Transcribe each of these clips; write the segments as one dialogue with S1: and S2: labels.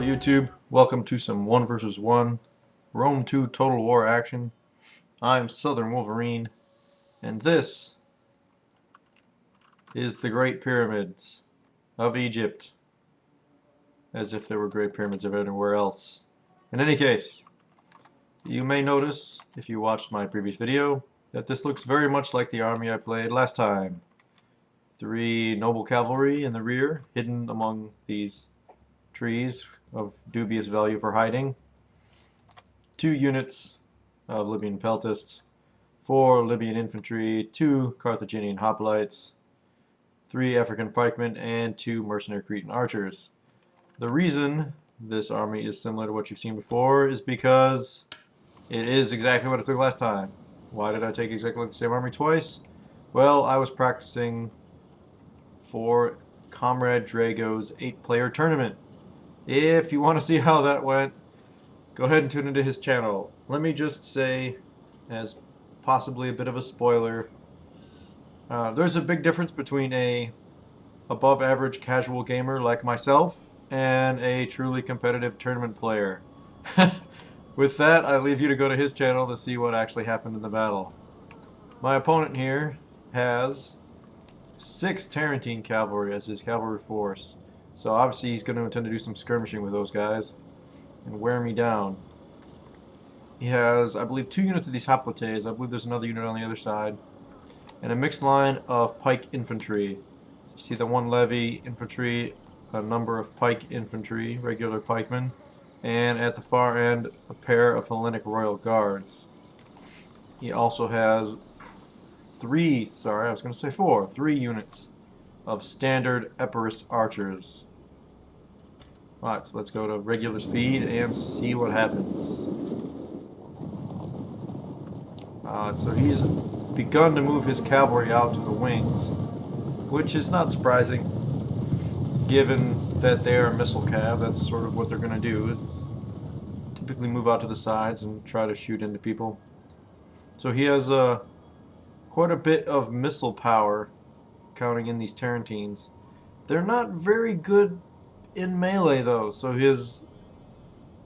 S1: YouTube, welcome to some 1 vs 1 Rome 2 Total War action. I'm Southern Wolverine, and this is the Great Pyramids of Egypt. As if there were Great Pyramids of anywhere else. In any case, you may notice, if you watched my previous video, that this looks very much like the army I played last time. 3 noble cavalry in the rear, hidden among these trees of dubious value for hiding, 2 units of Libyan peltasts, 4 Libyan infantry, 2 Carthaginian hoplites, 3 African pikemen, and 2 mercenary Cretan archers. The reason this army is similar to what you've seen before is because it is exactly what I took last time. Why did I take exactly the same army twice? Well, I was practicing for Comrade Drago's 8-player tournament. If you want to see how that went, go ahead and tune into his channel. Let me just say, as possibly a bit of a spoiler, there's a big difference between a above-average casual gamer like myself and a truly competitive tournament player. With that, I leave you to go to his channel to see what actually happened in the battle. My opponent here has 6 Tarentine cavalry as his cavalry force. So obviously he's going to intend to do some skirmishing with those guys and wear me down. He has, I believe, 2 units of these hoplites. I believe there's another unit on the other side. And a mixed line of pike infantry. You see the 1 levy infantry, a number of pike infantry, regular pikemen, and at the far end, a pair of Hellenic Royal Guards. He also has 3 units of standard Epirus archers. Alright, so let's go to regular speed and see what happens. So he's begun to move his cavalry out to the wings, which is not surprising, given that they are missile cav. That's sort of what they're going to do, is typically move out to the sides and try to shoot into people. So he has quite a bit of missile power, counting in these Tarentines. They're not very good in melee though, so his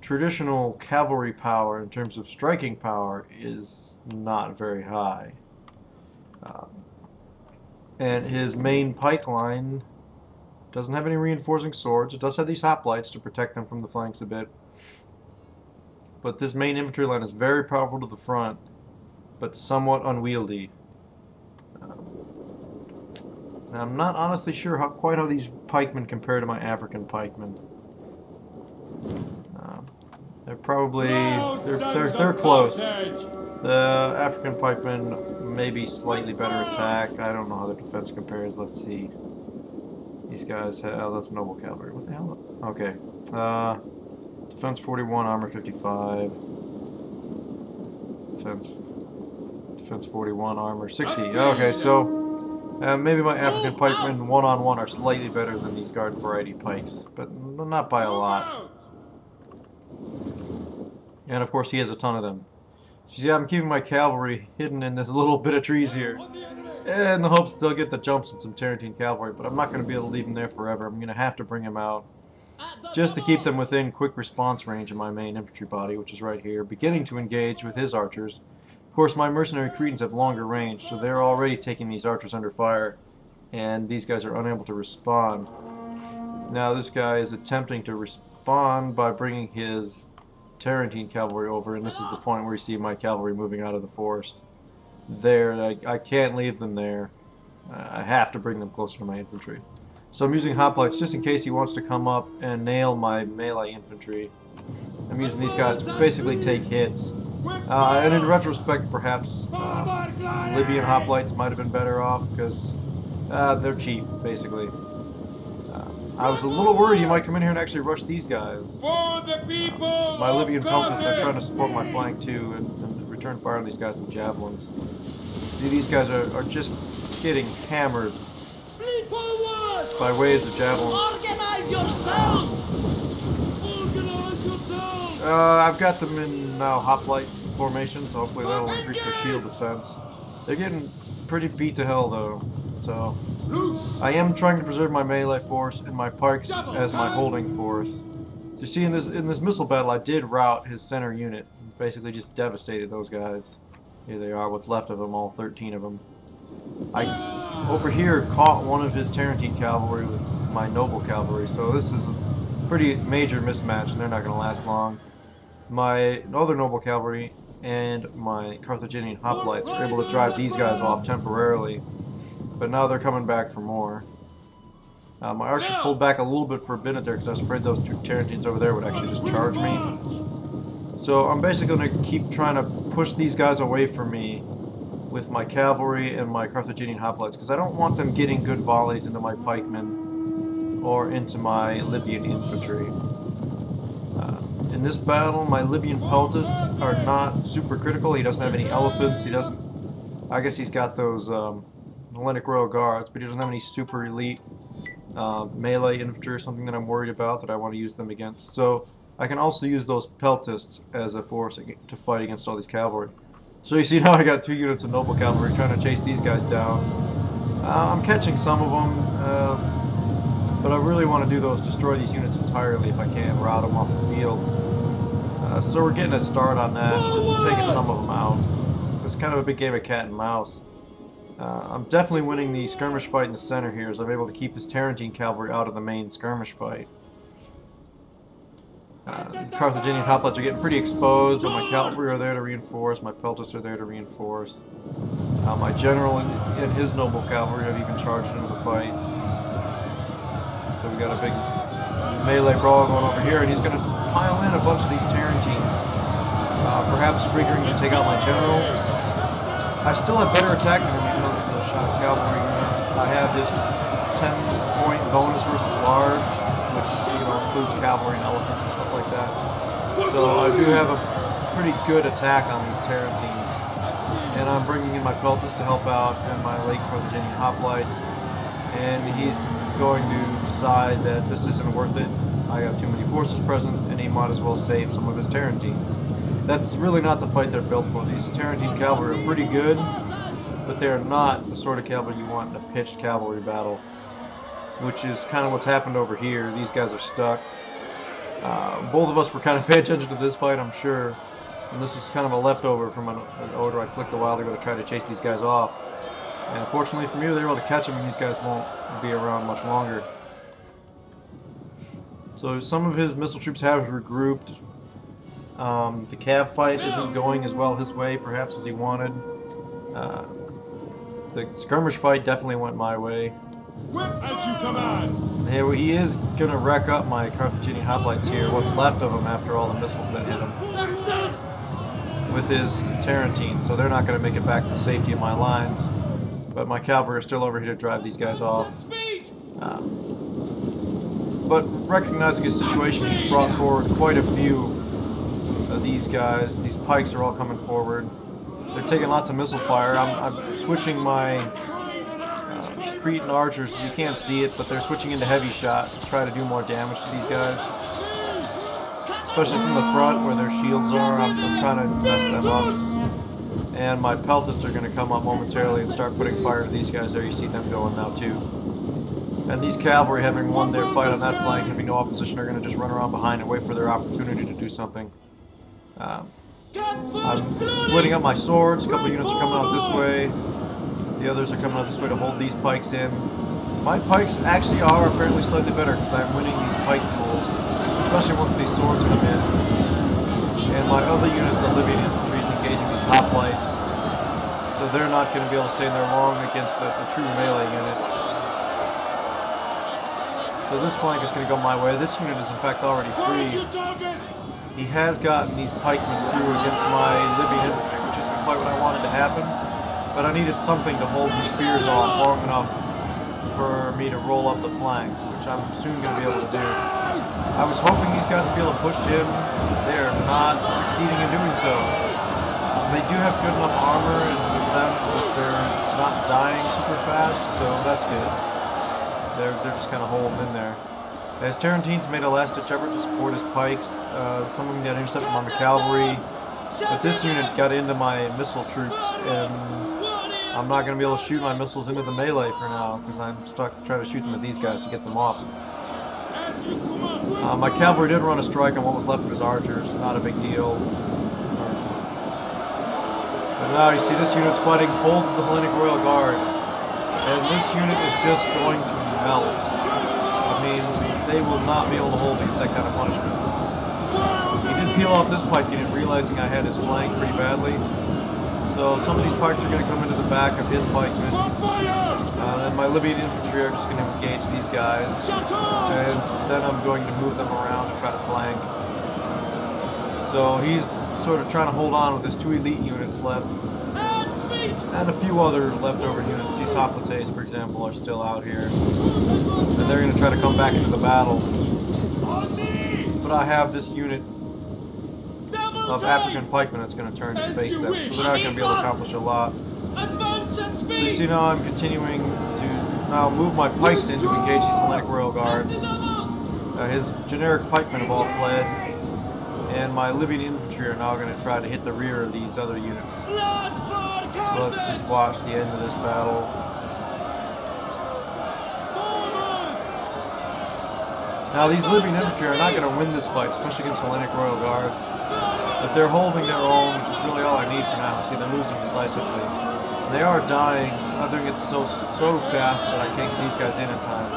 S1: traditional cavalry power in terms of striking power is not very high. And his main pike line doesn't have any reinforcing swords. It does have these hoplites to protect them from the flanks a bit. But this main infantry line is very powerful to the front, but somewhat unwieldy. I'm not honestly sure quite how these pikemen compare to my African pikemen. They're probably they're close. The African pikemen may be slightly better attack. I don't know how their defense compares. Let's see. These guys have, oh, that's noble cavalry. What the hell? Okay. Defense 41, armor 55. Defense 41, armor 60. Okay, so maybe my African pikemen one-on-one are slightly better than these garden variety pikes, but not by a lot. And of course he has a ton of them. So see, I'm keeping my cavalry hidden in this little bit of trees here, in the hopes they'll get the jumps in some Tarentine cavalry, but I'm not going to be able to leave them there forever. I'm going to have to bring them out, just to keep them within quick response range of my main infantry body, which is right here, beginning to engage with his archers. Of course, my mercenary Cretans have longer range, so they're already taking these archers under fire, and these guys are unable to respond. Now this guy is attempting to respond by bringing his Tarentine cavalry over, and this is the point where you see my cavalry moving out of the forest. There, I can't leave them there. I have to bring them closer to my infantry. So I'm using hoplites just in case he wants to come up and nail my melee infantry. I'm using these guys to basically take hits. And in retrospect, perhaps Libyan hoplites might have been better off because they're cheap, basically. I was a little worried he might come in here and actually rush these guys. My Libyan peltasts are trying to support my flank too and return fire on these guys with javelins. See, these guys are just getting hammered by waves of javelins.
S2: Organize yourselves!
S1: I've got them in now hoplite formation, so hopefully that'll increase their shield defense. They're getting pretty beat to hell though, so I am trying to preserve my melee force and my pikes as my holding force. So you see, in this missile battle, I did rout his center unit. Basically, just devastated those guys. Here they are, what's left of them, all 13 of them. I, over here, caught one of his Tarantine cavalry with my noble cavalry, so this is a pretty major mismatch, and they're not going to last long. My other noble cavalry and my Carthaginian hoplites were able to drive these guys off temporarily, but now they're coming back for more. My archers pulled back a little bit for a minute there because I was afraid those two Tarantines over there would actually just charge me. So I'm basically going to keep trying to push these guys away from me with my cavalry and my Carthaginian hoplites, because I don't want them getting good volleys into my pikemen or into my Libyan infantry. In this battle, my Libyan peltists are not super critical. He doesn't have any elephants. He doesn't... I guess he's got those Hellenic Royal Guards, but he doesn't have any super elite melee infantry or something that I'm worried about that I want to use them against. So I can also use those peltists as a force to fight against all these cavalry. So you see now I got 2 units of noble cavalry trying to chase these guys down. I'm catching some of them, but I really want to do those, destroy these units entirely if I can, rout them off the field. So we're getting a start on that. We're taking some of them out. It's kind of a big game of cat and mouse. I'm definitely winning the skirmish fight in the center here, as I'm able to keep his Tarantine cavalry out of the main skirmish fight. The Carthaginian hoplites are getting pretty exposed, but my cavalry are there to reinforce, my peltists are there to reinforce. My general and his noble cavalry have even charged into the fight. So we got a big melee brawl going over here, and he's going to pile in a bunch of these Tarantines, perhaps figuring to take out my general. I still have better attack than him, even though this is a shock cavalry unit. I have this 10-point bonus versus large, which includes cavalry and elephants and stuff like that. So I do have a pretty good attack on these Tarantines. And I'm bringing in my peltists to help out, and my late Carthaginian hoplites. And he's going to decide that this isn't worth it. I have too many forces present, and he might as well save some of his Tarantines. That's really not the fight they're built for. These Tarantine cavalry are pretty good, but they're not the sort of cavalry you want in a pitched cavalry battle, which is kind of what's happened over here. These guys are stuck. Both of us were kind of paying attention to this fight, I'm sure, and this is kind of a leftover from an order I clicked a while ago to try to chase these guys off. And fortunately for me, they were able to catch them, and these guys won't be around much longer. So some of his missile troops have regrouped. The cav fight isn't going as well his way, perhaps, as he wanted. The skirmish fight definitely went my way.
S3: As you command.
S1: Yeah, well, he is going to wreck up my Carthaginian hoplites here, what's left of them after all the missiles that hit him, with his Tarantine, so they're not going to make it back to safety in my lines. But my cavalry are still over here to drive these guys off. But recognizing his situation, he's brought forward quite a few of these guys. These pikes are all coming forward. They're taking lots of missile fire. I'm switching my Cretan archers. You can't see it, but they're switching into heavy shot to try to do more damage to these guys. Especially from the front where their shields are. I'm trying to mess them up. And my peltists are going to come up momentarily and start putting fire to these guys there. You see them going now too. And these cavalry, having won their fight on that flank, having no opposition, are going to just run around behind and wait for their opportunity to do something. I'm splitting up my swords. A couple units are coming out this way. The others are coming out this way to hold these pikes in. My pikes actually are apparently slightly better because I'm winning these pike duels, especially once these swords come in. And my other units of Libyan infantry is engaging these hoplites, so they're not going to be able to stay in there long against a true melee unit. So this flank is going to go my way. This unit is in fact already free. He has gotten these pikemen through against my Libyan infantry, which isn't quite what I wanted to happen. But I needed something to hold the spears off long enough for me to roll up the flank, which I'm soon going to be able to do. I was hoping these guys would be able to push in. They are not succeeding in doing so. They do have good enough armor and defense that they're not dying super fast, so that's good. They're just kind of holding in there. As Tarantines made a last-ditch effort to support his pikes, some of them got intercepted by my cavalry, but this unit got into my missile troops, and I'm not going to be able to shoot my missiles into the melee for now, because I'm stuck trying to shoot them at these guys to get them off. My cavalry did run a strike on what was left of his archers, not a big deal. But now you see this unit's fighting both of the Hellenic Royal Guard, and this unit is just going to melt. I mean, they will not be able to hold against that kind of punishment. He did peel off this pike unit, realizing I had his flank pretty badly. So some of these pikes are going to come into the back of his pikemen. Then my Libyan infantry are just going to engage these guys. And then I'm going to move them around and try to flank. So he's sort of trying to hold on with his 2 elite units left. And a few other leftover units. These hoplites, for example, are still out here. And they're going to try to come back into the battle. But I have this unit of African pikemen that's going to turn and face them. So they're not going to be able to accomplish a lot. So you see now I'm continuing to now move my pikes in to engage these Hellenic Royal Guards. His generic pikemen have all fled. And my Libyan infantry are now going to try to hit the rear of these other units. So let's just watch the end of this battle. Now these Libyan infantry are not going to win this fight, especially against Hellenic Royal Guards. But they're holding their own, which is really all I need for now. See, they're losing decisively. They are dying. I'm doing it so fast that I can't get these guys in time.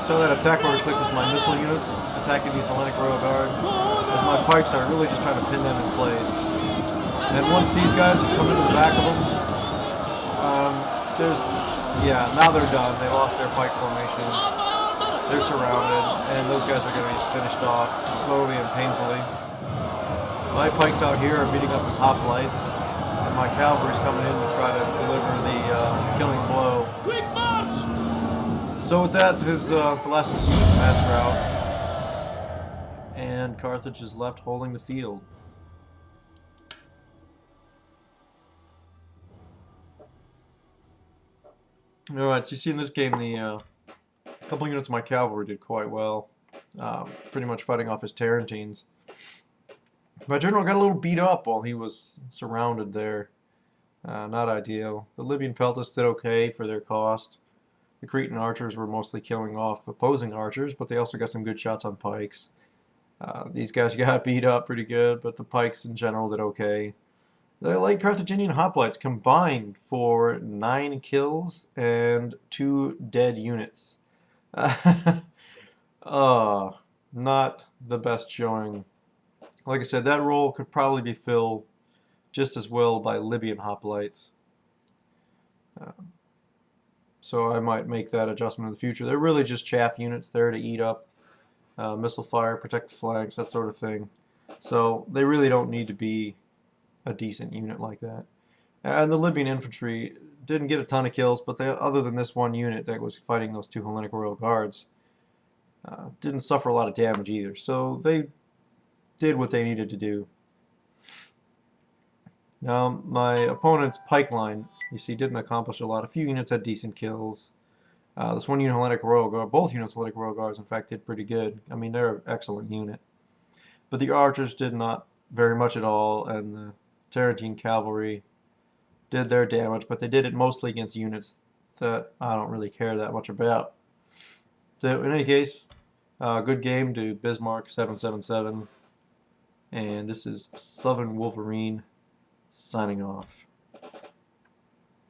S1: So that attack where we click is my missile units attacking these Hellenic Royal Guard. As my pikes are really just trying to pin them in place. And once these guys have come into the back of them, now they're done. They lost their pike formation. They're surrounded, and those guys are going to be finished off slowly and painfully. My pikes out here are beating up his hoplites, and my cavalry's coming in to try to deliver the killing blow.
S2: Quick march!
S1: So with that, his last unit's massacre out, and Carthage is left holding the field. Alright, so you see in this game the couple units of my cavalry did quite well, pretty much fighting off his Tarentines. My general got a little beat up while he was surrounded there. Not ideal. The Libyan peltasts did okay for their cost. The Cretan archers were mostly killing off opposing archers, but they also got some good shots on pikes. These guys got beat up pretty good, but the pikes in general did okay. The light Carthaginian hoplites combined for 9 kills and 2 dead units. Not the best showing. Like I said, that role could probably be filled just as well by Libyan hoplites. So I might make that adjustment in the future. They're really just chaff units there to eat up missile fire, protect the flanks, that sort of thing. So they really don't need to be a decent unit like that. And the Libyan infantry didn't get a ton of kills, but they, other than this one unit that was fighting those 2 Hellenic Royal Guards, didn't suffer a lot of damage either. So they did what they needed to do. Now my opponent's pike line, you see, didn't accomplish a lot. A few units had decent kills. This one unit Hellenic Royal Guard, both units Hellenic Royal Guards in fact did pretty good. I mean, they're an excellent unit. But the archers did not very much at all, and the Tarentine cavalry did their damage, but they did it mostly against units that I don't really care that much about. So in any case, good game to Bismarck 777. And this is Southern Wolverine signing off.